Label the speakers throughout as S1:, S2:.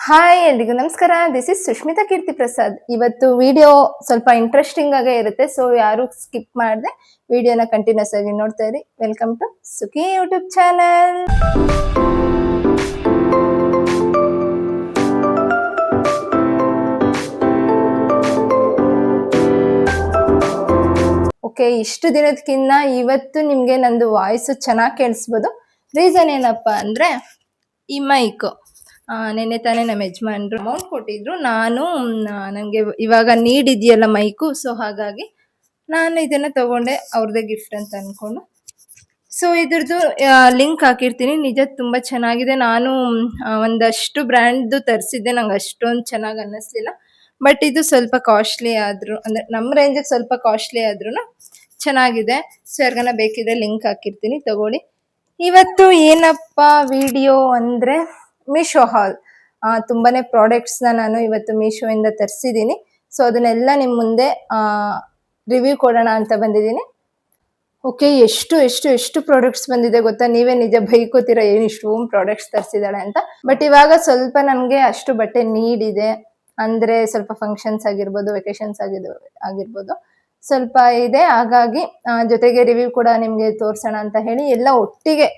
S1: Hi ಎಲ್ರಿಗೂ ನಮಸ್ಕಾರ. This is Sushmita ಕೀರ್ತಿ ಪ್ರಸಾದ್. ಇವತ್ತು ವಿಡಿಯೋ ಸ್ವಲ್ಪ ಇಂಟ್ರೆಸ್ಟಿಂಗ್ ಆಗೇ ಇರುತ್ತೆ, ಸೊ ಯಾರು ಸ್ಕಿಪ್ ಮಾಡದೆ ವಿಡಿಯೋನ ಕಂಟಿನ್ಯೂಸ್ ಆಗಿ ನೋಡ್ತಾ ಇರಿ. Welcome to Sukhi YouTube channel. Okay, ಇಷ್ಟು ದಿನದಕ್ಕಿಂತ ಇವತ್ತು ನಿಮಗೆ ನಂದು ವಾಯ್ಸು ಚೆನ್ನಾಗಿ ಕೇಳಿಸ್ಬೋದು. ರೀಸನ್ ಏನಪ್ಪ ಅಂದರೆ ಈ ಮೈಕ್ ನೆನ್ನೆ ತಾನೇ ನಮ್ಮ ಯಜಮಾನ್ರು ಅಮೌಂಟ್ ಕೊಟ್ಟಿದ್ರು. ನನಗೆ ಇವಾಗ ನೀಡ್ ಇದೆಯಲ್ಲ ಮೈಕು, ಸೊ ಹಾಗಾಗಿ ನಾನು ಇದನ್ನು ತಗೊಂಡೆ, ಅವ್ರದ್ದೇ ಗಿಫ್ಟ್ ಅಂತ ಅಂದ್ಕೊಂಡು. ಸೊ ಇದ್ರದ್ದು ಲಿಂಕ್ ಹಾಕಿರ್ತೀನಿ. ನಿಜ ತುಂಬ ಚೆನ್ನಾಗಿದೆ. ನಾನು ಒಂದಷ್ಟು ಬ್ರ್ಯಾಂಡ್ದು ತರಿಸಿದ್ದೆ, ನಂಗೆ ಅಷ್ಟೊಂದು ಚೆನ್ನಾಗಿ ಅನ್ನಿಸ್ಲಿಲ್ಲ. ಬಟ್ ಇದು ಸ್ವಲ್ಪ ಕಾಸ್ಟ್ಲಿ ಆದರೂ, ಅಂದರೆ ನಮ್ಮ ರೇಂಜಿಗೆ ಸ್ವಲ್ಪ ಕಾಸ್ಟ್ಲಿ ಆದ್ರೂ ಚೆನ್ನಾಗಿದೆ. ಸೊ ಯಾರಿಗಾನ ಬೇಕಿದ್ರೆ ಲಿಂಕ್ ಹಾಕಿರ್ತೀನಿ, ತಗೊಳ್ಳಿ. ಇವತ್ತು ಏನಪ್ಪ ವಿಡಿಯೋ ಅಂದರೆ ಮೀಶೋ ಹಾಲ್. ತುಂಬಾನೇ ಪ್ರಾಡಕ್ಟ್ಸ್ನ ನಾನು ಇವತ್ತು ಮೀಶೋಯಿಂದ ತರಿಸಿದ್ದೀನಿ. ಸೊ ಅದನ್ನೆಲ್ಲ ನಿಮ್ಮ ಮುಂದೆ ರಿವ್ಯೂ ಕೊಡೋಣ ಅಂತ ಬಂದಿದ್ದೀನಿ. ಓಕೆ, ಎಷ್ಟು ಪ್ರಾಡಕ್ಟ್ಸ್ ಬಂದಿದೆ ಗೊತ್ತಾ? ನೀವೇ ನಿಜ ಬೈಕೋತೀರ, ಏನು ಇಷ್ಟೊಂದು ಪ್ರಾಡಕ್ಟ್ಸ್ ತರಿಸಿದಾಳೆ ಅಂತ. ಬಟ್ ಇವಾಗ ಸ್ವಲ್ಪ ನನಗೆ ಅಷ್ಟು ಬಟ್ಟೆ ನೀಡ್ ಇದೆ. ಅಂದರೆ ಸ್ವಲ್ಪ ಫಂಕ್ಷನ್ಸ್ ಆಗಿರ್ಬೋದು, ವೆಕೇಶನ್ಸ್ ಆಗಿರ್ಬೋದು, ಸ್ವಲ್ಪ ಇದೆ. ಹಾಗಾಗಿ ಜೊತೆಗೆ ರಿವ್ಯೂ ಕೂಡ ನಿಮಗೆ ತೋರಿಸೋಣ ಅಂತ ಹೇಳಿ ಎಲ್ಲ ಒಟ್ಟಿಗೆ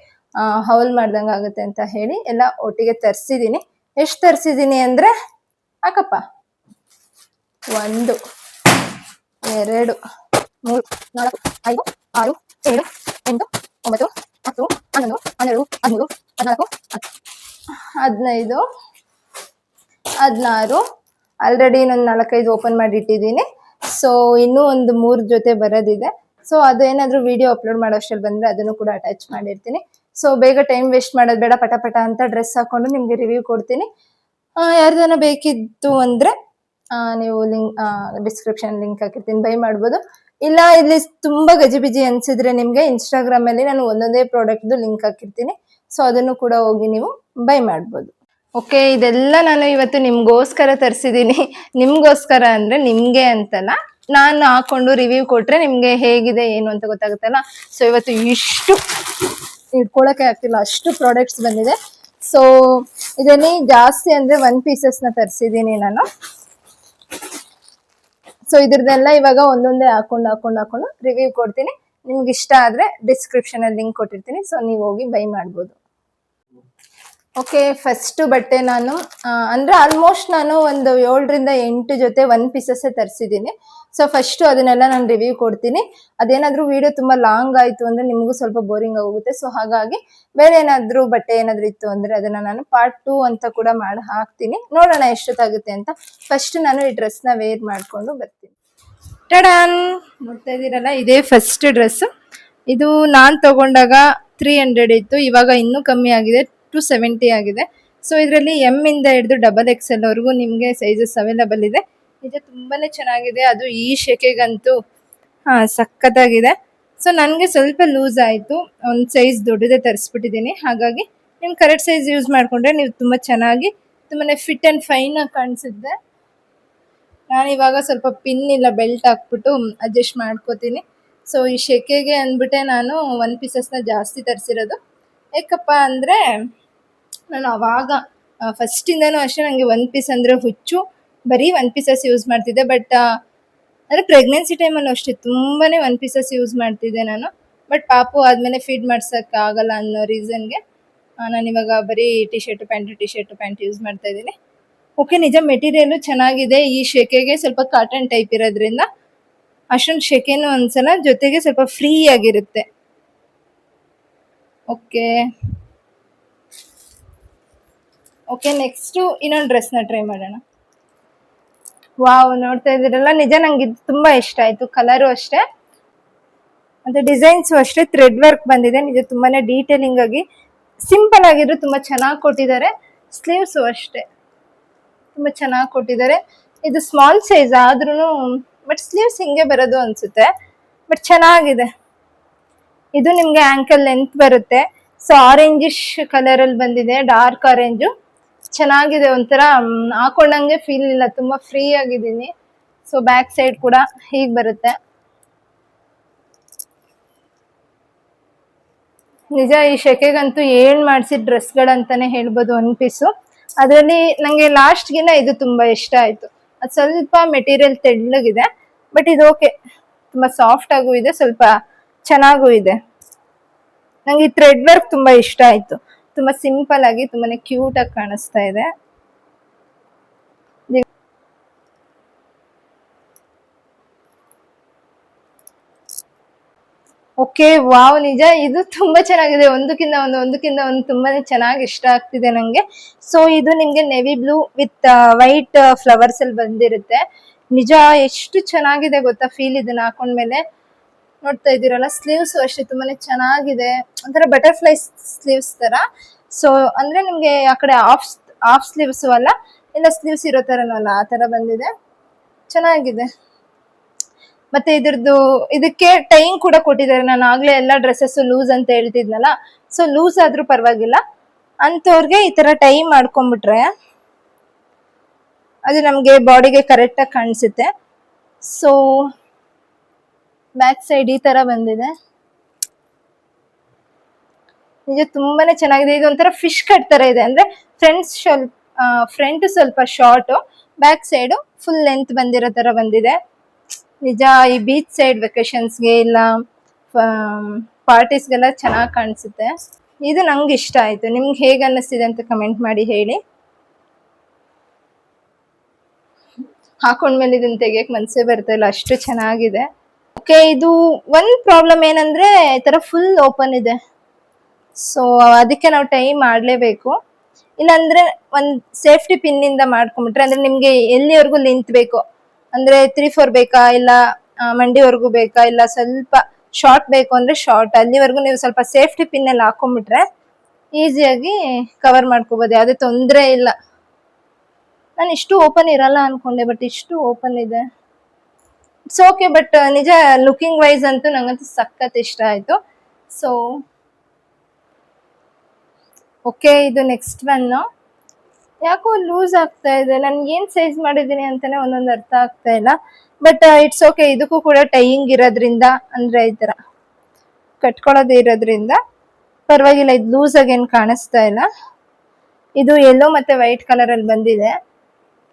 S1: ಹೌಲ್ ಮಾಡ್ದಂಗೆ ಆಗುತ್ತೆ ಅಂತ ಹೇಳಿ ಎಲ್ಲ ಒಟ್ಟಿಗೆ ತರಿಸಿದ್ದೀನಿ. ಎಷ್ಟು ತರಿಸಿದ್ದೀನಿ ಅಂದರೆ ಹಾಕಪ್ಪ, 1 2 3 4 5 6 7 8 9 10 11 12 13 14 15 16 ಆಲ್ರೆಡಿ ನಾನು 4-5 ಓಪನ್ ಮಾಡಿ ಇಟ್ಟಿದ್ದೀನಿ. ಸೊ ಇನ್ನೂ ಒಂದು 3 ಜೊತೆ ಬರೋದಿದೆ. ಸೊ ಅದೇನಾದರೂ ವಿಡಿಯೋ ಅಪ್ಲೋಡ್ ಮಾಡೋ ಅಷ್ಟರಲ್ಲಿ ಬಂದರೆ ಅದನ್ನು ಕೂಡ ಅಟ್ಯಾಚ್ ಮಾಡಿರ್ತೀನಿ. ಸೊ ಬೇಗ ಟೈಮ್ ವೇಸ್ಟ್ ಮಾಡೋದು ಬೇಡ, ಪಟ ಅಂತ ಡ್ರೆಸ್ ಹಾಕೊಂಡು ನಿಮಗೆ ರಿವ್ಯೂ ಕೊಡ್ತೀನಿ. ಯಾರ್ದಾನ ಬೇಕಿತ್ತು ಅಂದರೆ ನೀವು ಡಿಸ್ಕ್ರಿಪ್ಷನ್ ಲಿಂಕ್ ಹಾಕಿರ್ತೀನಿ, ಬೈ ಮಾಡ್ಬೋದು. ಇಲ್ಲ ಇಲ್ಲಿ ತುಂಬ ಗಜಿಬಿಜಿ ಅನಿಸಿದ್ರೆ ನಿಮಗೆ ಇನ್ಸ್ಟಾಗ್ರಾಮಲ್ಲಿ ನಾನು ಒಂದೊಂದೇ ಪ್ರಾಡಕ್ಟ್ದು ಲಿಂಕ್ ಹಾಕಿರ್ತೀನಿ. ಸೊ ಅದನ್ನು ಕೂಡ ಹೋಗಿ ನೀವು ಬೈ ಮಾಡ್ಬೋದು. ಓಕೆ, ಇದೆಲ್ಲ ನಾನು ಇವತ್ತು ನಿಮಗೋಸ್ಕರ ತರಿಸಿದ್ದೀನಿ. ನಿಮಗೋಸ್ಕರ ಅಂದರೆ ನಿಮಗೆ ಅಂತಲ್ಲ, ನಾನು ಹಾಕೊಂಡು ರಿವ್ಯೂ ಕೊಟ್ಟರೆ ನಿಮಗೆ ಹೇಗಿದೆ ಏನು ಅಂತ ಗೊತ್ತಾಗುತ್ತಲ್ಲ. ಸೊ ಇವತ್ತು ಇಷ್ಟು ಇಟ್ಕೊಳ್ಳೋಕೆ ಆಗ್ತಿಲ್ಲ, ಅಷ್ಟು ಪ್ರಾಡಕ್ಟ್ಸ್ ಬಂದಿದೆ. ಸೊ ಇದರಲ್ಲಿ ಜಾಸ್ತಿ ಅಂದರೆ 1 ಪೀಸಸ್ನ ತರಿಸಿದ್ದೀನಿ ನಾನು. ಸೊ ಇದ್ರದ್ದೆಲ್ಲ ಇವಾಗ ಒಂದೊಂದೇ ಹಾಕೊಂಡು ರಿವ್ಯೂ ಕೊಡ್ತೀನಿ. ನಿಮ್ಗೆ ಇಷ್ಟ ಆದರೆ ಡಿಸ್ಕ್ರಿಪ್ಷನಲ್ಲಿ ಲಿಂಕ್ ಕೊಟ್ಟಿರ್ತೀನಿ, ಸೊ ನೀವು ಹೋಗಿ ಬೈ ಮಾಡ್ಬೋದು. ಓಕೆ, ಫಸ್ಟು ಬಟ್ಟೆ ನಾನು ಅಂದರೆ ಆಲ್ಮೋಸ್ಟ್ ನಾನು ಒಂದು 7-8 ಜೊತೆ 1 ಪೀಸಸ್ಸೇ ತರಿಸಿದ್ದೀನಿ. ಸೊ ಫಸ್ಟು ಅದನ್ನೆಲ್ಲ ನಾನು ರಿವ್ಯೂ ಕೊಡ್ತೀನಿ. ಅದೇನಾದರೂ ವಿಡಿಯೋ ತುಂಬ ಲಾಂಗ್ ಆಯಿತು ಅಂದರೆ ನಿಮಗೂ ಸ್ವಲ್ಪ ಬೋರಿಂಗ್ ಆಗೋಗುತ್ತೆ. ಸೊ ಹಾಗಾಗಿ ಬೇರೆ ಏನಾದರೂ ಬಟ್ಟೆ ಏನಾದರೂ ಇತ್ತು ಅಂದರೆ ಅದನ್ನು ನಾನು ಪಾರ್ಟ್ 2 ಅಂತ ಕೂಡ ಮಾಡಿ ಹಾಕ್ತೀನಿ. ನೋಡೋಣ ಎಷ್ಟೊತ್ತಾಗುತ್ತೆ ಅಂತ. ಫಸ್ಟ್ ನಾನು ಈ ಡ್ರೆಸ್ನ ವೇರ್ ಮಾಡಿಕೊಂಡು ಬರ್ತೀನಿ. ಟಡಾನ್, ನೋಡ್ತಾ ಇದ್ದೀರಲ್ಲ, ಇದೇ ಫಸ್ಟ್ ಡ್ರೆಸ್ಸು. ಇದು ನಾನು ತಗೊಂಡಾಗ 300 ಇತ್ತು, ಇವಾಗ ಇನ್ನೂ ಕಮ್ಮಿ ಆಗಿದೆ, 270 ಆಗಿದೆ. ಸೊ ಇದರಲ್ಲಿ ಎಮ್ ಇಂದ ಹಿಡಿದು XXL ವರೆಗೂ ನಿಮಗೆ ಸೈಜಸ್ ಅವೈಲಬಲ್ ಇದೆ. ಇದು ತುಂಬಾ ಚೆನ್ನಾಗಿದೆ. ಅದು ಈ ಶೆಕೆಗಂತೂ ಸಖತ್ತಾಗಿದೆ. ಸೊ ನನಗೆ ಸ್ವಲ್ಪ ಲೂಸ್ ಆಯಿತು, ಒಂದು ಸೈಜ್ ದೊಡ್ಡದೇ ತರಿಸ್ಬಿಟ್ಟಿದ್ದೀನಿ. ಹಾಗಾಗಿ ನೀವು ಕರೆಕ್ಟ್ ಸೈಜ್ ಯೂಸ್ ಮಾಡಿಕೊಂಡ್ರೆ ನೀವು ತುಂಬ ಚೆನ್ನಾಗಿ, ತುಂಬಾ ಫಿಟ್ ಆ್ಯಂಡ್ ಫೈನಾಗಿ ಕಾಣಿಸುತ್ತೆ. ನಾನಿವಾಗ ಸ್ವಲ್ಪ ಪಿನ್ ಇಲ್ಲ ಬೆಲ್ಟ್ ಹಾಕ್ಬಿಟ್ಟು ಅಡ್ಜಸ್ಟ್ ಮಾಡ್ಕೋತೀನಿ. ಸೊ ಈ ಶೆಕೆಗೆ ಅಂದ್ಬಿಟ್ಟೆ ನಾನು 1 ಪೀಸಸ್ನ ಜಾಸ್ತಿ ತರಿಸಿರೋದು. ಯಾಕಪ್ಪ ಅಂದರೆ ನಾನು ಅವಾಗ ಫಸ್ಟಿಂದನೂ ಅಷ್ಟೇ ನನಗೆ 1 ಪೀಸ್ ಅಂದರೆ ಹುಚ್ಚು, ಬರೀ 1 ಪೀಸಸ್ ಯೂಸ್ ಮಾಡ್ತಿದ್ದೆ. ಬಟ್ ಅಂದರೆ ಪ್ರೆಗ್ನೆನ್ಸಿ ಟೈಮಲ್ಲೂ ಅಷ್ಟೇ ತುಂಬಾ 1 ಪೀಸಸ್ ಯೂಸ್ ಮಾಡ್ತಿದ್ದೆ ನಾನು. ಬಟ್ ಪಾಪು ಆದಮೇಲೆ ಫೀಡ್ ಮಾಡ್ಸೋಕ್ಕಾಗಲ್ಲ ಅನ್ನೋ ರೀಸನ್ಗೆ ನಾನಿವಾಗ ಬರೀ ಟಿ ಶರ್ಟು ಪ್ಯಾಂಟ್ ಯೂಸ್ ಮಾಡ್ತಾಯಿದ್ದೀನಿ. ಓಕೆ, ನಿಜ ಮೆಟೀರಿಯಲು ಚೆನ್ನಾಗಿದೆ. ಈ ಶೆಕೆಗೆ ಸ್ವಲ್ಪ ಕಾಟನ್ ಟೈಪ್ ಇರೋದ್ರಿಂದ ಅಷ್ಟೊಂದು ಶೆಕೆನೂ ಅನ್ಸಲ್ಲ, ಜೊತೆಗೆ ಸ್ವಲ್ಪ ಫ್ರೀ ಆಗಿರುತ್ತೆ. ಓಕೆ, ನೆಕ್ಸ್ಟು ಇನ್ನೊಂದು ಡ್ರೆಸ್ನ ಟ್ರೈ ಮಾಡೋಣ. ವಾವ್, ನೋಡ್ತಾ ಇದ್ದೀರಲ್ಲ, ನಿಜ ನಂಗೆ ಇದು ತುಂಬ ಇಷ್ಟ ಆಯಿತು. ಕಲರು ಅಷ್ಟೇ, ಮತ್ತು ಡಿಸೈನ್ಸು ಅಷ್ಟೇ, ಥ್ರೆಡ್ ವರ್ಕ್ ಬಂದಿದೆ. ನಿಜ ತುಂಬಾ ಡೀಟೇಲಿಂಗ್ ಆಗಿ, ಸಿಂಪಲ್ ಆಗಿದ್ರು ತುಂಬ ಚೆನ್ನಾಗಿ ಕೊಟ್ಟಿದ್ದಾರೆ. ಸ್ಲೀವ್ಸು ಅಷ್ಟೇ ತುಂಬ ಚೆನ್ನಾಗಿ ಕೊಟ್ಟಿದ್ದಾರೆ. ಇದು ಸ್ಮಾಲ್ ಸೈಜ್ ಆದ್ರೂ ಬಟ್ ಸ್ಲೀವ್ಸ್ ಹಿಂಗೆ ಬರೋದು ಅನಿಸುತ್ತೆ, ಬಟ್ ಚೆನ್ನಾಗಿದೆ. ಇದು ನಿಮಗೆ ಆ್ಯಂಕಲ್ ಲೆಂತ್ ಬರುತ್ತೆ. ಸೊ ಆರೆಂಜಿಶ್ ಕಲರಲ್ಲಿ ಬಂದಿದೆ, ಡಾರ್ಕ್ ಆರೆಂಜು. ಚೆನ್ನಾಗಿದೆ, ಒಂಥರ ಹಾಕೊಂಡಂಗೆ ಫೀಲ್ ಇಲ್ಲ, ತುಂಬ ಫ್ರೀ ಆಗಿದ್ದೀನಿ. ಸೊ ಬ್ಯಾಕ್ ಸೈಡ್ ಕೂಡ ಹೀಗೆ ಬರುತ್ತೆ. ನಿಜ ಈ ಶೆಕೆಗಂತೂ ಏನು ಮಾಡಿಸಿದ ಡ್ರೆಸ್ಗಳಂತಾನೆ ಹೇಳ್ಬೋದು 1 ಪೀಸು. ಅದರಲ್ಲಿ ನಂಗೆ ಲಾಸ್ಟ್ಗಿನ ಇದು ತುಂಬಾ ಇಷ್ಟ ಆಯ್ತು. ಅದು ಸ್ವಲ್ಪ ಮೆಟೀರಿಯಲ್ ತೆಳ್ಳಗಿದೆ, ಬಟ್ ಇದು ಓಕೆ, ತುಂಬಾ ಸಾಫ್ಟ್ ಆಗೂ ಇದೆ, ಸ್ವಲ್ಪ ಚೆನ್ನಾಗೂ ಇದೆ. ನಂಗೆ ಈ ಥ್ರೆಡ್ ವರ್ಕ್ ತುಂಬಾ ಇಷ್ಟ ಆಯ್ತು. ತುಂಬಾ ಸಿಂಪಲ್ ಆಗಿ ತುಂಬಾನೇ ಕ್ಯೂಟ್ ಆಗಿ ಕಾಣಿಸ್ತಾ ಇದೆ. ಓಕೆ, ವಾವ್, ನಿಜ ಇದು ತುಂಬಾ ಚೆನ್ನಾಗಿದೆ. ಒಂದಕ್ಕಿಂತ ಒಂದು ತುಂಬಾನೇ ಚೆನ್ನಾಗಿ ಇಷ್ಟ ಆಗ್ತಿದೆ ನಂಗೆ. ಸೊ ಇದು ನಿಮ್ಗೆ navy blue with white flowers ಅಲ್ಲಿ ಬಂದಿರುತ್ತೆ. ನಿಜ ಎಷ್ಟು ಚೆನ್ನಾಗಿದೆ ಗೊತ್ತಾ ಫೀಲ್ ಇದನ್ನ ಹಾಕೊಂಡ್ಮೇಲೆ. ನೋಡ್ತಾ ಇದ್ದೀರಲ್ಲ, ಸ್ಲೀವ್ಸ್ ಅಷ್ಟೇ ತುಂಬಾನೇ ಚೆನ್ನಾಗಿದೆ, ಒಂಥರ ಬಟರ್ಫ್ಲೈ ಸ್ಲೀವ್ಸ್ ತರ. ಸೊ ಅಂದ್ರೆ ನಿಮ್ಗೆ ಆ ಕಡೆ ಆಫ್ ಸ್ಲೀವ್ಸ್ ಅಲ್ಲ, ಇಲ್ಲ ಸ್ಲೀವ್ಸ್ ಇರೋ ತರನೂ ಅಲ್ಲ, ಆ ತರ ಬಂದಿದೆ, ಚೆನ್ನಾಗಿದೆ. ಮತ್ತೆ ಇದಕ್ಕೆ ಟೈಮ್ ಕೂಡ ಕೊಟ್ಟಿದ್ದಾರೆ. ನಾನು ಆಗ್ಲೇ ಎಲ್ಲಾ ಡ್ರೆಸ್ಸಸ್ ಲೂಸ್ ಅಂತ ಹೇಳ್ತಿದ್ನಲ್ಲ, ಸೊ ಲೂಸ್ ಆದ್ರೂ ಪರವಾಗಿಲ್ಲ ಅಂತವ್ರಿಗೆ ಈ ತರ ಟೈಮ್ ಮಾಡ್ಕೊಂಡ್ಬಿಟ್ರೆ ಅದು ನಮ್ಗೆ ಬಾಡಿಗೆ ಕರೆಕ್ಟ್ ಆಗಿ ಕಾಣಿಸುತ್ತೆ. ಸೊ ಬ್ಯಾಕ್ ಸೈಡ್ ಈ ತರ ಬಂದಿದೆ. ನಿಜ ತುಂಬಾನೇ ಚೆನ್ನಾಗಿದೆ. ಇದು ಒಂಥರ ಫಿಶ್ ಕಟ್ ತರ ಇದೆ, ಅಂದ್ರೆ ಫ್ರಂಟ್ ಸ್ವಲ್ಪ short, back side full length ಬಂದಿರೋ ತರ ಬಂದಿದೆ. ನಿಜ ಈ ಬೀಚ್ ಸೈಡ್ ವೆಕೇಶನ್ಸ್ಗೆ ಇಲ್ಲ ಪಾರ್ಟೀಸ್ಗೆಲ್ಲ ಚೆನ್ನಾಗಿ ಕಾಣಿಸುತ್ತೆ. ಇದು ನಂಗೆ ಇಷ್ಟ ಆಯ್ತು. ನಿಮ್ಗೆ ಹೇಗೆ ಅನ್ನಿಸ್ತಿದೆ ಅಂತ ಕಮೆಂಟ್ ಮಾಡಿ ಹೇಳಿ. ಹಾಕೊಂಡ್ಮೇಲೆ ಇದನ್ನ ತೆಗಿಯಕ್ ಮನ್ಸೇ ಬರ್ತಾ ಇಲ್ಲ, ಅಷ್ಟು ಚೆನ್ನಾಗಿದೆ. ಓಕೆ, ಇದು ಒಂದ್ ಪ್ರಾಬ್ಲಮ್ ಏನಂದ್ರೆ ಈ ತರ ಫುಲ್ ಓಪನ್ ಇದೆ. ಸೊ ಅದಕ್ಕೆ ನಾವು ಟೈ ಮಾಡ್ಲೇಬೇಕು. ಇಲ್ಲಾಂದ್ರೆ ಒಂದ್ ಸೇಫ್ಟಿ ಪಿನ್ ಇಂದ ಮಾಡ್ಕೊಂಡ್ಬಿಟ್ರೆ, ಅಂದ್ರೆ ನಿಮ್ಗೆ ಎಲ್ಲಿವರೆಗೂ ಲೆಂತ್ ಬೇಕು, ಅಂದ್ರೆ 3-4 ಬೇಕಾ, ಇಲ್ಲ ಮಂಡಿವರೆಗೂ ಬೇಕಾ, ಇಲ್ಲ ಸ್ವಲ್ಪ ಶಾರ್ಟ್ ಬೇಕು ಅಂದ್ರೆ ಶಾರ್ಟ್, ಅಲ್ಲಿವರೆಗೂ ನೀವು ಸ್ವಲ್ಪ ಸೇಫ್ಟಿ ಪಿನ್ ಅಲ್ಲಿ ಹಾಕೊಂಡ್ಬಿಟ್ರೆ ಈಸಿಯಾಗಿ ಕವರ್ ಮಾಡ್ಕೋಬಹುದು, ಯಾವುದೇ ತೊಂದರೆ ಇಲ್ಲ. ನಾನು ಇಷ್ಟು ಓಪನ್ ಇರಲ್ಲ ಅನ್ಕೊಂಡೆ, ಬಟ್ ಇಷ್ಟು ಓಪನ್ ಇದೆ. ಇಟ್ಸ್ ಓಕೆ, ಬಟ್ ನಿಜ ಲುಕಿಂಗ್ ವೈಸ್ ಅಂತೂ ನಂಗಂತೂ ಸಖತ್ ಇಷ್ಟ ಆಯ್ತು. ಸೊ ಓಕೆ, ಇದು ನೆಕ್ಸ್ಟ್ ಒನ್. ಯಾಕೋ ಲೂಸ್ ಆಗ್ತಾ ಇದೆ, ನನ್ಗೆ ಏನ್ ಸೈಜ್ ಮಾಡಿದೀನಿ ಅಂತಾನೆ ಒಂದೊಂದು ಅರ್ಥ ಆಗ್ತಾ ಇಲ್ಲ. ಬಟ್ ಇಟ್ಸ್ ಓಕೆ, ಇದಕ್ಕೂ ಕೂಡ ಟೈಯಿಂಗ್ ಇರೋದ್ರಿಂದ, ಅಂದ್ರೆ ಈ ತರ ಕಟ್ಕೊಳ್ಳೋದು ಇರೋದ್ರಿಂದ ಪರವಾಗಿಲ್ಲ. ಇದು ಲೂಸ್ ಆಗಿ ಏನ್ ಕಾಣಿಸ್ತಾ ಇಲ್ಲ. ಇದು ಯೆಲ್ಲೋ ಮತ್ತೆ ವೈಟ್ ಕಲರ್ ಅಲ್ಲಿ ಬಂದಿದೆ.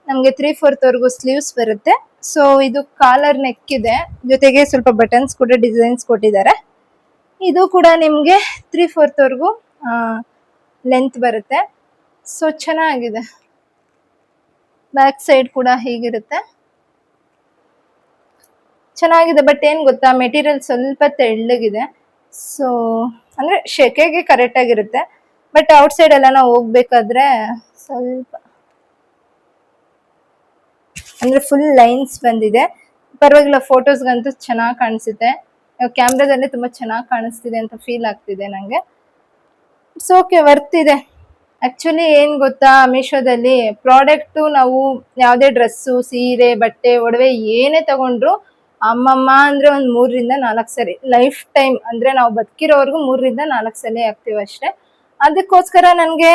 S1: ನಮ್ಗೆ 3/4 ವರೆಗೂ ಸ್ಲೀವ್ಸ್ ಬರುತ್ತೆ. ಸೊ ಇದು ಕಾಲರ್ ನೆಕ್ ಇದೆ, ಜೊತೆಗೆ ಸ್ವಲ್ಪ ಬಟನ್ಸ್ ಕೂಡ ಡಿಸೈನ್ಸ್ ಕೊಟ್ಟಿದ್ದಾರೆ. ಇದು ಕೂಡ ನಿಮ್ಗೆ 3/4 ವರೆಗೂ ಲೆಂತ್ ಬರುತ್ತೆ. ಸೊ ಚೆನ್ನಾಗಿದೆ. ಬ್ಯಾಕ್ ಸೈಡ್ ಕೂಡ ಹೀಗಿರುತ್ತೆ, ಚೆನ್ನಾಗಿದೆ. ಬಟ್ ಏನ್ ಗೊತ್ತಾ, ಮೆಟೀರಿಯಲ್ ಸ್ವಲ್ಪ ತೆಳ್ಳಗಿದೆ. ಸೊ ಅಂದ್ರೆ ಶೆಕೆಗೆ ಕರೆಕ್ಟ್ ಆಗಿರುತ್ತೆ, ಬಟ್ ಔಟ್ ಸೈಡ್ ಎಲ್ಲ ನಾವು ಹೋಗ್ಬೇಕಾದ್ರೆ ಸ್ವಲ್ಪ ಅಂದ್ರೆ ಫುಲ್ ಲೈನ್ಸ್ ಬಂದಿದೆ. ಪರವಾಗಿಲ್ಲ, ಫೋಟೋಸ್ಗಂತೂ ಚೆನ್ನಾಗಿ ಕಾಣಿಸುತ್ತೆ. ಕ್ಯಾಮ್ರಾದಲ್ಲಿ ತುಂಬಾ ಚೆನ್ನಾಗಿ ಕಾಣಿಸ್ತಿದೆ ಅಂತ ಫೀಲ್ ಆಗ್ತಿದೆ ನಂಗೆ. ಇಟ್ಸ್ ಓಕೆ, ವರ್ತ್ ಇದೆ. ಆಕ್ಚುಲಿ ಏನ್ ಗೊತ್ತಾ, ಮೀಶೋದಲ್ಲಿ ಪ್ರಾಡಕ್ಟ್ ನಾವು ಯಾವುದೇ ಡ್ರೆಸ್ಸು, ಸೀರೆ, ಬಟ್ಟೆ, ಒಡವೆ ಏನೇ ತಗೊಂಡ್ರು ಅಮ್ಮಮ್ಮ ಅಂದ್ರೆ ಒಂದ್ 3-4 ಸರಿ, ಲೈಫ್ ಟೈಮ್ ಅಂದ್ರೆ ನಾವು ಬದುಕಿರೋವರೆಗೂ 3-4 ಸಲ ಆಗ್ತೀವಿ ಅಷ್ಟೇ. ಅದಕ್ಕೋಸ್ಕರ ನನ್ಗೆ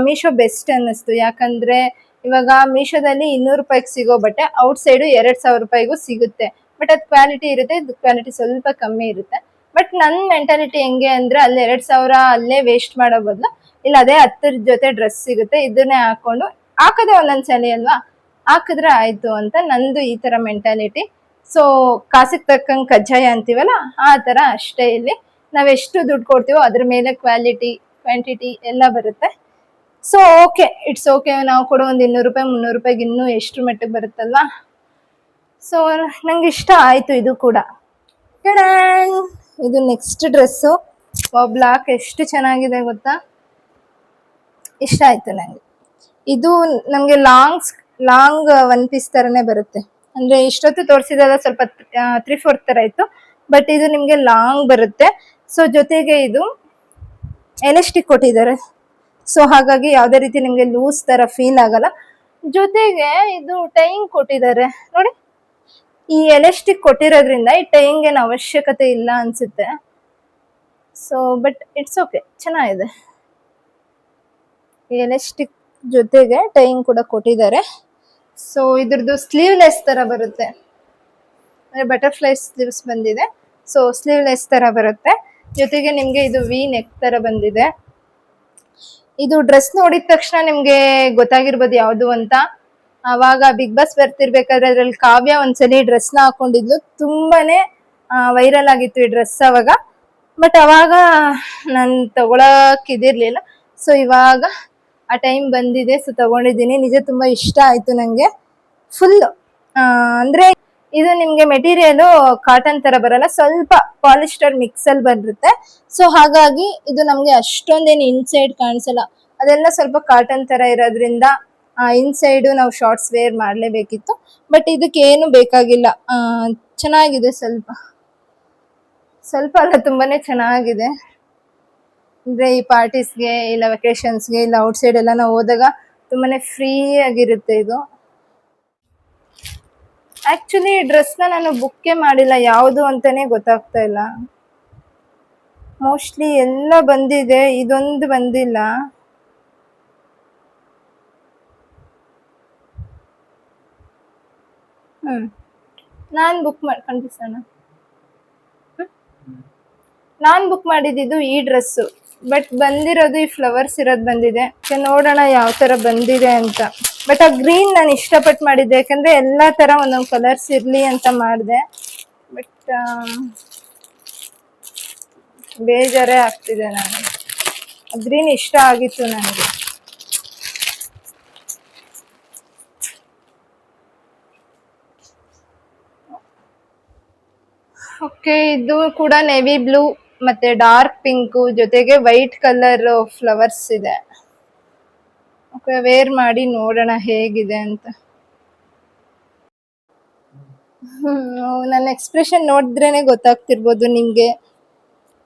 S1: ಮೀಶೋ ಬೆಸ್ಟ್ ಅನ್ನಿಸ್ತು. ಯಾಕಂದ್ರೆ ಇವಾಗ ಮೀಶೋದಲ್ಲಿ 200 ರೂಪಾಯಿಗೆ ಸಿಗೋ ಬಟ್ಟೆ ಔಟ್ ಸೈಡ್ 2,000 ರೂಪಾಯಿಗೂ ಸಿಗುತ್ತೆ. ಬಟ್ ಅದ್ ಕ್ವಾಲಿಟಿ ಇರುತ್ತೆ, ಇದು ಕ್ವಾಲಿಟಿ ಸ್ವಲ್ಪ ಕಮ್ಮಿ ಇರುತ್ತೆ. ಬಟ್ ನನ್ ಮೆಂಟಾಲಿಟಿ ಹೆಂಗೆ ಅಂದ್ರೆ, ಅಲ್ಲಿ 2,000 ಅಲ್ಲೇ ವೇಸ್ಟ್ ಮಾಡೋ ಬದಲು ಇಲ್ಲ ಅದೇ 10 ಜೊತೆ ಡ್ರೆಸ್ ಸಿಗುತ್ತೆ, ಇದನ್ನೇ ಹಾಕೊಂಡು ಹಾಕದೆ ಒಂದೊಂದ್ಸಲಿ ಅಲ್ವಾ, ಹಾಕಿದ್ರೆ ಆಯ್ತು ಅಂತ ನಂದು ಈ ತರ ಮೆಂಟಾಲಿಟಿ. ಸೊ ಕಾಸಿಗೆ ತಕ್ಕಂಗೆ ಕಜ್ಜಾಯ ಅಂತೀವಲ್ಲ, ಆ ತರ ಅಷ್ಟೇ. ಇಲ್ಲಿ ನಾವ್ ಎಷ್ಟು ದುಡ್ಡು ಕೊಡ್ತೀವೋ ಅದ್ರ ಮೇಲೆ ಕ್ವಾಲಿಟಿ, ಕ್ವಾಂಟಿಟಿ ಎಲ್ಲ ಬರುತ್ತೆ. So okay, it's okay. ನಾವು ಕೊಡೋ ಒಂದು 200 ರೂಪಾಯಿ 300 ರೂಪಾಯಿಗೆ ಇನ್ನೂ ಎಷ್ಟು ಮಟ್ಟಿಗೆ ಬರುತ್ತಲ್ವಾ. ಸೊ ನಂಗೆ ಇಷ್ಟ ಆಯ್ತು ಇದು ಕೂಡ. ಇದು ನೆಕ್ಸ್ಟ್ ಡ್ರೆಸ್ಸು, ಬ್ಲಾಕ್ ಎಷ್ಟು ಚೆನ್ನಾಗಿದೆ ಗೊತ್ತಾ, ಇಷ್ಟ ಆಯ್ತು ನಂಗೆ. ಇದು ನಮ್ಗೆ ಲಾಂಗ್ ಒನ್ ಪೀಸ್ ತರನೇ ಬರುತ್ತೆ. ಅಂದ್ರೆ ಇಷ್ಟೊತ್ತು ತೋರಿಸಿದಲ್ಲ ಸ್ವಲ್ಪ 3/4 ತರ ಇತ್ತು, ಬಟ್ ಇದು ನಿಮ್ಗೆ ಲಾಂಗ್ ಬರುತ್ತೆ. ಸೊ ಜೊತೆಗೆ ಇದು ಎಲಾಸ್ಟಿಕ್ ಕೊಟ್ಟಿದ್ದಾರೆ. ಸೊ ಹಾಗಾಗಿ ಯಾವ್ದೇ ರೀತಿ ನಿಮ್ಗೆ ಲೂಸ್ ತರ ಫೀಲ್ ಆಗಲ್ಲ. ಜೊತೆಗೆ ಇದು ಟೈಯಿಂಗ್ ಕೊಟ್ಟಿದ್ದಾರೆ ನೋಡಿ. ಈ ಎಲಾಸ್ಟಿಕ್ ಕೊಟ್ಟಿರೋದ್ರಿಂದ ಈ ಟೈಯಿಂಗ್ ಏನು ಅವಶ್ಯಕತೆ ಇಲ್ಲ ಅನ್ಸುತ್ತೆ. ಸೊ ಬಟ್ ಇಟ್ಸ್ ಓಕೆ, ಚೆನ್ನಾಗಿದೆ. ಎಲಾಸ್ಟಿಕ್ ಜೊತೆಗೆ ಟೈಯಿಂಗ್ ಕೂಡ ಕೊಟ್ಟಿದ್ದಾರೆ. ಸೊ ಇದ್ರದ್ದು ಸ್ಲೀವ್ಲೆಸ್ ತರ ಬರುತ್ತೆ, ಅಂದ್ರೆ ಬಟರ್ಫ್ಲೈ ಸ್ಲೀವ್ಸ್ ಬಂದಿದೆ. ಸೊ ಸ್ಲೀವ್ಲೆಸ್ ತರ ಬರುತ್ತೆ. ಜೊತೆಗೆ ನಿಮ್ಗೆ ಇದು ವಿ ನೆಕ್ ತರ ಬಂದಿದೆ. ಇದು ಡ್ರೆಸ್ ನೋಡಿದ ತಕ್ಷಣ ನಿಮ್ಗೆ ಗೊತ್ತಾಗಿರ್ಬೋದು ಯಾವುದು ಅಂತ. ಅವಾಗ ಬಿಗ್ ಬಾಸ್ ಬರ್ತಿರ್ಬೇಕಾದ್ರೆ ಅದ್ರಲ್ಲಿ ಕಾವ್ಯ ಒಂದ್ಸಲಿ ಡ್ರೆಸ್ ನ ಹಾಕೊಂಡಿದ್ಲು, ತುಂಬಾನೇ ವೈರಲ್ ಆಗಿತ್ತು ಈ ಡ್ರೆಸ್ ಅವಾಗ. ಬಟ್ ಅವಾಗ ನಾನು ತಗೊಳಕ್ ಇದಿರ್ಲಿಲ್ಲ. ಸೊ ಇವಾಗ ಆ ಟೈಮ್ ಬಂದಿದೆ, ಸೊ ತಗೊಂಡಿದ್ದೀನಿ. ನಿಜ ತುಂಬಾ ಇಷ್ಟ ಆಯ್ತು ನಂಗೆ. ಫುಲ್ ಅಂದ್ರೆ ಇದು ನಿಮ್ಗೆ ಮೆಟೀರಿಯಲ್ ಕಾಟನ್ ತರ ಬರಲ್ಲ, ಸ್ವಲ್ಪ ಪಾಲಿಸ್ಟರ್ ಮಿಕ್ಸ್ ಅಲ್ಲಿ ಬಂದಿರುತ್ತೆ. ಸೊ ಹಾಗಾಗಿ ಇದು ನಮ್ಗೆ ಅಷ್ಟೊಂದೇನು ಇನ್ಸೈಡ್ ಕಾಣಿಸಲ್ಲ, ಅದೆಲ್ಲ ಸ್ವಲ್ಪ ಕಾಟನ್ ತರ ಇರೋದ್ರಿಂದ ಇನ್ಸೈಡ್ ನಾವು ಶಾರ್ಟ್ಸ್ ವೇರ್ ಮಾಡ್ಲೇಬೇಕಿತ್ತು. ಬಟ್ ಇದಕ್ಕೆ ಏನು ಬೇಕಾಗಿಲ್ಲ, ಚೆನ್ನಾಗಿದೆ. ಸ್ವಲ್ಪ ಸ್ವಲ್ಪ ಅಲ್ಲ, ತುಂಬಾನೇ ಚೆನ್ನಾಗಿದೆ. ಅಂದ್ರೆ ಈ ಪಾರ್ಟೀಸ್ಗೆ ಇಲ್ಲ ವೆಕೇಶನ್ಸ್ಗೆ ಇಲ್ಲ ಔಟ್ಸೈಡ್ ಎಲ್ಲ ನಾವು ಹೋದಾಗ ತುಂಬಾನೇ ಫ್ರೀ ಆಗಿರುತ್ತೆ ಇದು. ಆಕ್ಚುಲಿ ಡ್ರೆಸ್ನ ನಾನು ಬುಕ್ಕೇ ಮಾಡಿಲ್ಲ, ಯಾವುದು ಅಂತಾನೆ ಗೊತ್ತಾಗ್ತಾ ಇಲ್ಲ. ಮೋಸ್ಟ್ಲಿ ಎಲ್ಲ ಬಂದಿದೆ, ಇದೊಂದು ಬಂದಿಲ್ಲ. ನಾನು ಬುಕ್ ಕನ್ಫಿಸಣ ನಾನ್ ಬುಕ್ ಮಾಡಿದ್ದು ಈ ಡ್ರೆಸ್, ಬಟ್ ಬಂದಿರೋದು ಈ ಫ್ಲವರ್ಸ್ ಇರೋದು ಬಂದಿದೆ. ನೋಡೋಣ ಯಾವ ತರ ಬಂದಿದೆ ಅಂತ. ಬಟ್ ಆ ಗ್ರೀನ್ ನಾನು ಇಷ್ಟಪಟ್ಟು ಮಾಡಿದ್ದೆ, ಯಾಕಂದ್ರೆ ಎಲ್ಲಾ ತರ ಒಂದೊಂದು ಕಲರ್ಸ್ ಇರ್ಲಿ ಅಂತ ಮಾಡಿದೆ. ಬಟ್ ಬೇಜಾರೇ ಆಗ್ತಿದೆ ನನಗೆ, ಗ್ರೀನ್ ಇಷ್ಟ ಆಗಿತ್ತು ನನಗೆ. ಓಕೆ, ಇದು ಕೂಡ ನೇವಿ ಬ್ಲೂ ಮತ್ತೆ ಡಾರ್ಕ್ ಪಿಂಕ್ ಜೊತೆಗೆ ವೈಟ್ ಕಲರ್ ಫ್ಲವರ್ಸ್ ಇದೆ. ಓಕೆ, ವೇರ್ ಮಾಡಿ ನೋಡೋಣ ಹೇಗಿದೆ ಅಂತ. ನನ್ನ ಎಕ್ಸ್ಪ್ರೆಷನ್ ನೋಡಿದ್ರೇನೆ ಗೊತ್ತಾಗ್ತಿರ್ಬೋದು ನಿಮ್ಗೆ.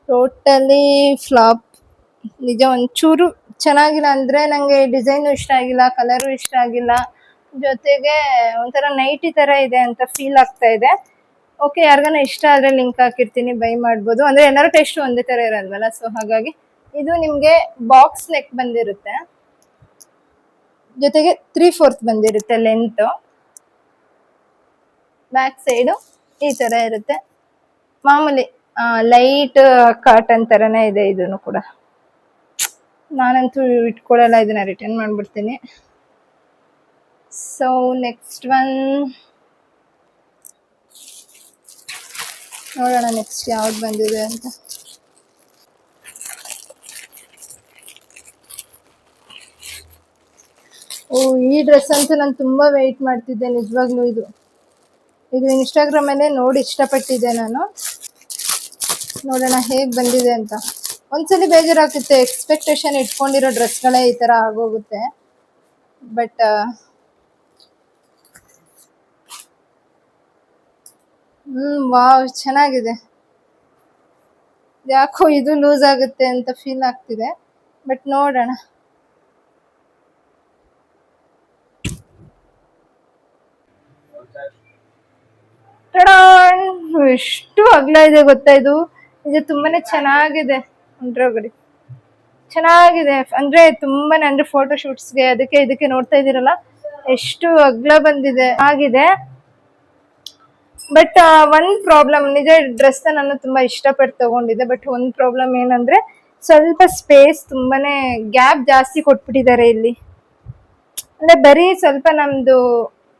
S1: Totally flop. ನಿಜ ಒಂಚೂರು ಚೆನ್ನಾಗಿಲ್ಲ. ಅಂದ್ರೆ ನಂಗೆ ಡಿಸೈನು ಇಷ್ಟ ಆಗಿಲ್ಲ, ಕಲರು ಇಷ್ಟ ಆಗಿಲ್ಲ, ಜೊತೆಗೆ ಒಂಥರ ನೈಟಿ ತರ ಇದೆ ಅಂತ ಫೀಲ್ ಆಗ್ತಾ ಇದೆ. ಓಕೆ, ಯಾರಿಗಾನ ಇಷ್ಟ ಆದ್ರೆ ಲಿಂಕ್ ಹಾಕಿರ್ತೀನಿ, ಬೈ ಮಾಡ್ಬೋದು. ಅಂದ್ರೆ ಎಲ್ಲರೂ ಟೇಸ್ಟ್ ಒಂದೇ ತರ ಇರಲ್ವಲ್ಲ, ಸೊ ಹಾಗಾಗಿ. ಇದು ನಿಮ್ಗೆ ಬಾಕ್ಸ್ ನೆಕ್ ಬಂದಿರುತ್ತೆ, ಜೊತೆಗೆ 3/4 ಬಂದಿರುತ್ತೆ ಲೆಂತ್. ಬ್ಯಾಕ್ ಸೈಡು ಈ ತರ ಇರುತ್ತೆ. ಮಾಮೂಲಿ ಲೈಟ್ ಕಾಟನ್ ತರನೇ ಇದೆ. ಇದನ್ನು ಕೂಡ ನಾನಂತೂ ಇಟ್ಕೊಳ್ಳಲ್ಲ, ಇದನ್ನ ರಿಟರ್ನ್ ಮಾಡ್ಬಿಡ್ತೀನಿ. ಸೊ ನೆಕ್ಸ್ಟ್ ಒನ್ ನೋಡೋಣ, ನೆಕ್ಸ್ಟ್ ಯಾವ್ದು ಬಂದಿದೆ ಅಂತ. ಓ, ಈ ಡ್ರೆಸ್ ಅಂತೂ ನಾನು ತುಂಬಾ ವೆಯ್ಟ್ ಮಾಡ್ತಿದ್ದೆ ನಿಜವಾಗ್ಲೂ. ಇದು ಇನ್ಸ್ಟಾಗ್ರಾಮ್ ಅಲ್ಲೇ ನೋಡಿ ಇಷ್ಟಪಟ್ಟಿದ್ದೆ ನಾನು. ನೋಡೋಣ ಹೇಗ್ ಬಂದಿದೆ ಅಂತ. ಒಂದ್ಸಲಿ ಬೇಜಾರಾಗುತ್ತೆ, ಎಕ್ಸ್ಪೆಕ್ಟೇಷನ್ ಇಟ್ಕೊಂಡಿರೋ ಡ್ರೆಸ್ಗಳೇ ಈ ತರ ಆಗೋಗುತ್ತೆ. ಬಟ್ ವಾವ್, ಚೆನ್ನಾಗಿದೆ. ಯಾಕೋ ಇದು ಲೂಸ್ ಆಗುತ್ತೆ ಅಂತ ಫೀಲ್ ಆಗ್ತಿದೆ, ಬಟ್ ನೋಡೋಣ. ಎಷ್ಟು ಅಗಲ ಇದೆ ಗೊತ್ತಾ ಇದು. ಇದು ತುಂಬಾನೇ ಚೆನ್ನಾಗಿದೆ. ಒಂದ್ರೊಳಗಡೆ ಚೆನ್ನಾಗಿದೆ, ಅಂದ್ರೆ ತುಂಬಾನೇ, ಅಂದ್ರೆ ಫೋಟೋ ಶೂಟ್ಸ್ಗೆ ಅದಕ್ಕೆ ಇದಕ್ಕೆ ನೋಡ್ತಾ ಇದೀರಲ್ಲ ಎಷ್ಟು ಅಗಲ ಬಂದಿದೆ ಆಗಿದೆ. ಬಟ್ ಒಂದ್ ಪ್ರಾಬ್ಲಮ್, ನಿಜ ಡ್ರೆಸ್ ನಾನು ತುಂಬಾ ಇಷ್ಟಪಟ್ಟು ತಗೊಂಡಿದ್ದೆ. ಬಟ್ ಒಂದ್ ಪ್ರಾಬ್ಲಮ್ ಏನಂದ್ರೆ ಸ್ವಲ್ಪ ಸ್ಪೇಸ್, ತುಂಬಾನೇ ಗ್ಯಾಪ್ ಜಾಸ್ತಿ ಕೊಟ್ಬಿಟ್ಟಿದ್ದಾರೆ ಇಲ್ಲಿ. ಅಂದ್ರೆ ಬರೀ ಸ್ವಲ್ಪ ನಮ್ದು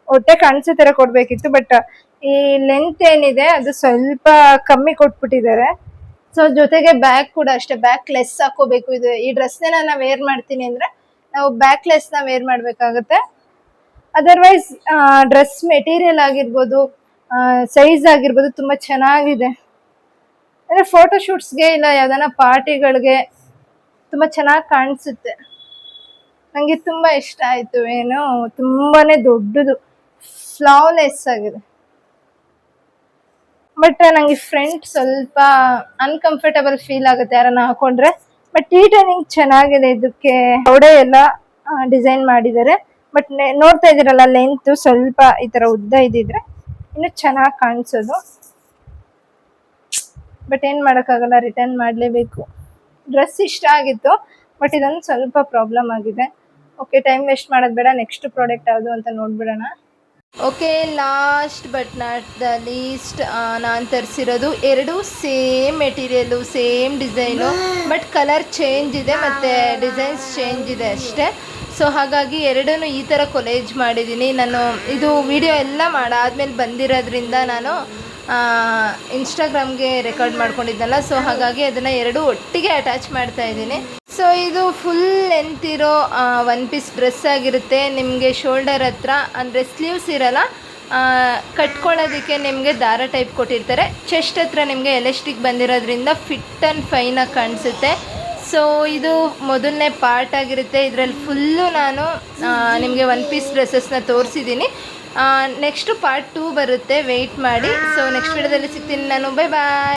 S1: ಹೊಟ್ಟೆ ಕಾಣಿಸೋ ತರ ಕೊಡ್ಬೇಕಿತ್ತು, ಬಟ್ ಈ ಲೆಂತ್ ಏನಿದೆ ಅದು ಸ್ವಲ್ಪ ಕಮ್ಮಿ ಕೊಟ್ಬಿಟ್ಟಿದ್ದಾರೆ. ಸೊ ಜೊತೆಗೆ ಬ್ಯಾಗ್ ಕೂಡ ಅಷ್ಟೇ, ಬ್ಯಾಕ್ ಲೆಸ್ ಹಾಕೋಬೇಕು. ಇದು ಈ ಡ್ರೆಸ್ನೇ ನಾನು ವೇರ್ ಮಾಡ್ತೀನಿ ಅಂದ್ರೆ ನಾವು ಬ್ಯಾಕ್ ಲೆಸ್ ನ ವೇರ್ ಮಾಡ್ಬೇಕಾಗತ್ತೆ. ಅದರ್ವೈಸ್ ಡ್ರೆಸ್ ಮೆಟೀರಿಯಲ್ ಆಗಿರ್ಬೋದು, ಸೈಜ್ ಆಗಿರ್ಬೋದು ತುಂಬಾ ಚೆನ್ನಾಗಿದೆ. ಅಂದ್ರೆ ಫೋಟೋ ಶೂಟ್ಸ್ಗೆ ಇಲ್ಲ ಯಾವ್ದಾನ ಪಾರ್ಟಿಗಳಿಗೆ ತುಂಬಾ ಚೆನ್ನಾಗಿ ಕಾಣಿಸುತ್ತೆ. ನಂಗೆ ತುಂಬಾ ಇಷ್ಟ ಆಯ್ತು. ಏನು ತುಂಬಾನೇ ದೊಡ್ಡದು, ಫ್ಲಾವ್ಲೆಸ್ ಆಗಿದೆ. ಬಟ್ ನಂಗೆ ಫ್ರಂಟ್ ಸ್ವಲ್ಪ ಅನ್ಕಂಫರ್ಟಬಲ್ ಫೀಲ್ ಆಗುತ್ತೆ ಯಾರನ್ನ ಹಾಕೊಂಡ್ರೆ. ಬಟ್ ಈ ಟೈಮಿಂಗ್ ಚೆನ್ನಾಗಿದೆ. ಇದಕ್ಕೆ ಗೋಡೆ ಎಲ್ಲ ಡಿಸೈನ್ ಮಾಡಿದ್ದಾರೆ. ಬಟ್ ನೋಡ್ತಾ ಇದೀರಲ್ಲ, ಲೆಂತ್ ಸ್ವಲ್ಪ ಈ ತರ ಉದ್ದ ಇದ್ದಿದ್ರೆ ಇನ್ನು ಚೆನ್ನಾಗಿ ಕಾಣಿಸೋದು. ಬಟ್ ಏನ್ ಮಾಡಕ್ಕಾಗಲ್ಲ, ರಿಟರ್ನ್ ಮಾಡ್ಲೇಬೇಕು. ಡ್ರೆಸ್ ಇಷ್ಟ ಆಗಿತ್ತು, ಬಟ್ ಇದೊಂದು ಸ್ವಲ್ಪ ಪ್ರಾಬ್ಲಮ್ ಆಗಿದೆ. ಓಕೆ, ಟೈಮ್ ವೇಸ್ಟ್ ಮಾಡೋದು ಬೇಡ, ನೆಕ್ಸ್ಟ್ ಪ್ರಾಡಕ್ಟ್ ಯಾವುದು ಅಂತ ನೋಡ್ಬಿಡೋಣ. Okay, last but not the least, ನಾನು ತರಿಸಿರೋದು 2 same material, same design, but colour change ಇದೆ ಮತ್ತು ಡಿಸೈನ್ಸ್ ಚೇಂಜ್ ಇದೆ ಅಷ್ಟೇ. ಸೊ ಹಾಗಾಗಿ ಎರಡನ್ನೂ ಈ ಥರ ಕೊಲೇಜ್ ಮಾಡಿದ್ದೀನಿ. ನಾನು ಇದು ವಿಡಿಯೋ ಎಲ್ಲ ಮಾಡಾದ್ಮೇಲೆ ಬಂದಿರೋದ್ರಿಂದ ನಾನು ಇನ್ಸ್ಟಾಗ್ರಾಮ್ಗೆ ರೆಕಾರ್ಡ್ ಮಾಡ್ಕೊಂಡಿದ್ದಲ್ಲ, ಸೊ ಹಾಗಾಗಿ ಅದನ್ನು ಎರಡೂ ಒಟ್ಟಿಗೆ ಅಟ್ಯಾಚ್ ಮಾಡ್ತಾ ಇದ್ದೀನಿ. ಸೊ ಇದು ಫುಲ್ ಲೆಂತ್ ಇರೋ ಒನ್ ಪೀಸ್ ಡ್ರೆಸ್ ಆಗಿರುತ್ತೆ. ನಿಮಗೆ ಶೋಲ್ಡರ್ ಹತ್ರ ಅಂದರೆ ಸ್ಲೀವ್ಸ್ ಇರಲ್ಲ, ಕಟ್ಕೊಳ್ಳೋದಕ್ಕೆ ನಿಮಗೆ ದಾರ ಟೈಪ್ ಕೊಟ್ಟಿರ್ತಾರೆ. ಚೆಸ್ಟ್ ಹತ್ರ ನಿಮಗೆ ಎಲಾಸ್ಟಿಕ್ ಬಂದಿರೋದ್ರಿಂದ ಫಿಟ್ ಆ್ಯಂಡ್ ಫೈನಾಗಿ ಕಾಣಿಸುತ್ತೆ. ಸೊ ಇದು ಮೊದಲನೇ ಪಾರ್ಟ್ ಆಗಿರುತ್ತೆ. ಇದರಲ್ಲಿ ಫುಲ್ಲು ನಾನು ನಿಮಗೆ ಒನ್ ಪೀಸ್ ಡ್ರೆಸ್ಸಸ್ನ ತೋರಿಸಿದ್ದೀನಿ. ನೆಕ್ಸ್ಟು ಪಾರ್ಟ್ 2 ಬರುತ್ತೆ, ವೆಯ್ಟ್ ಮಾಡಿ. ಸೊ ನೆಕ್ಸ್ಟ್ ವಿಡಿಯೋದಲ್ಲಿ ಸಿಗ್ತೀನಿ ನಾನು. ಬೈ ಬಾಯ್.